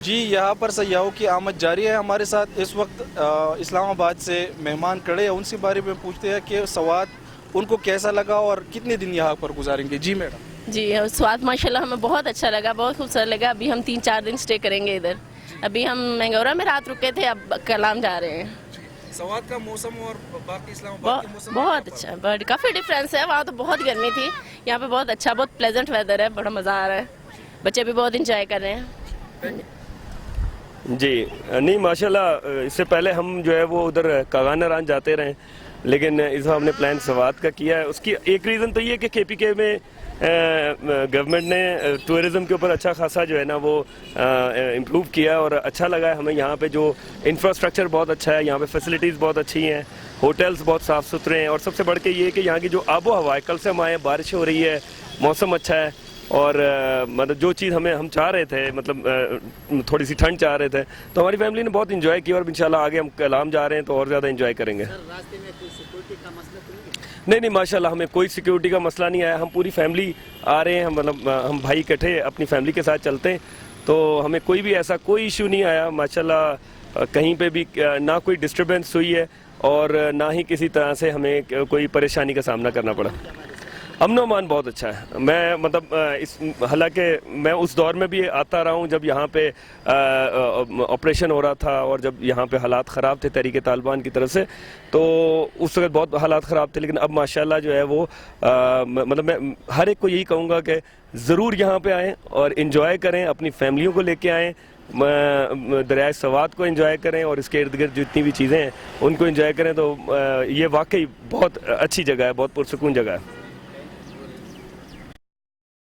जी, यहाँ पर सयाहों की आमद जारी है। हमारे साथ इस वक्त इस्लामाबाद से मेहमान खड़े हैं। उनसे बारे में पूछते हैं कि स्वाद उनको कैसा लगा और कितने दिन यहाँ पर गुजारेंगे। जी मैडम। जी, स्वाद माशाल्लाह हमें बहुत अच्छा लगा, बहुत खूबसूरत लगा। अभी हम 3-4 दिन स्टे करेंगे इधर। अभी हम मैंगोरा में रात रुके थे, अब कलाम जा रहे हैं। स्वाद का मौसम और बाकी इस्लामाबाद के मौसम बहुत अच्छा, बट काफ़ी डिफरेंस है। वहाँ तो बहुत गर्मी थी, यहाँ पे बहुत अच्छा, बहुत प्लेजेंट वेदर है, बड़ा मज़ा आ रहा है। बच्चे भी बहुत इंजॉय कर रहे हैं। जी नहीं माशाल्लाह, इससे पहले हम जो है वो उधर कागानारान जाते रहे, लेकिन इस बार हमने प्लान सवात का किया है। उसकी एक रीज़न तो ये है कि केपीके में गवर्नमेंट ने टूरिज़्म के ऊपर अच्छा खासा जो है ना वो इम्प्रूव किया और अच्छा लगा है हमें। यहाँ पे जो इंफ्रास्ट्रक्चर बहुत अच्छा है, यहाँ पे फैसिलिटीज़ बहुत अच्छी हैं, होटल्स बहुत साफ़ सुथरे हैं और सबसे बढ़ के ये है कि यहाँ की जो आबो हवा है, कल से हम आए, बारिश हो रही है, मौसम अच्छा है और मतलब जो चीज़ हम चाह रहे थे, मतलब थोड़ी सी ठंड चाह रहे थे, तो हमारी फैमिली ने बहुत इंजॉय किया और इंशाल्लाह आगे हम कलाम जा रहे हैं तो और ज़्यादा इंजॉय करेंगे। रास्ते में कोई सिक्योरिटी का मसला तो नहीं माशाल्लाह हमें कोई सिक्योरिटी का मसला नहीं आया। हम पूरी फैमिली आ रहे हैं, मतलब हम भाई इकट्ठे अपनी फैमिली के साथ चलते हैं, तो हमें कोई भी ऐसा कोई इशू नहीं आया माशाल्लाह। कहीं पे भी ना कोई डिस्टर्बेंस हुई है और ना ही किसी तरह से हमें कोई परेशानी का सामना करना पड़ा। अमन अमान बहुत अच्छा है। मैं मतलब हालांकि मैं उस दौर में भी आता रहा हूँ जब यहाँ पे ऑपरेशन हो रहा था और जब यहाँ पे हालात ख़राब थे तहरीक तालिबान की तरफ से, तो उस वक्त बहुत हालात ख़राब थे, लेकिन अब माशाल्लाह जो है वो मतलब मैं हर एक को यही कहूँगा कि ज़रूर यहाँ पे आएँ और इन्जॉय करें, अपनी फैमिलियों को लेके आएँ, दरियाए सवात को एंजॉय करें और इसके इर्द गिर्द जितनी भी चीज़ें हैं उनको एंजॉय करें। तो ये वाकई बहुत अच्छी जगह है, बहुत पुरसकून जगह है।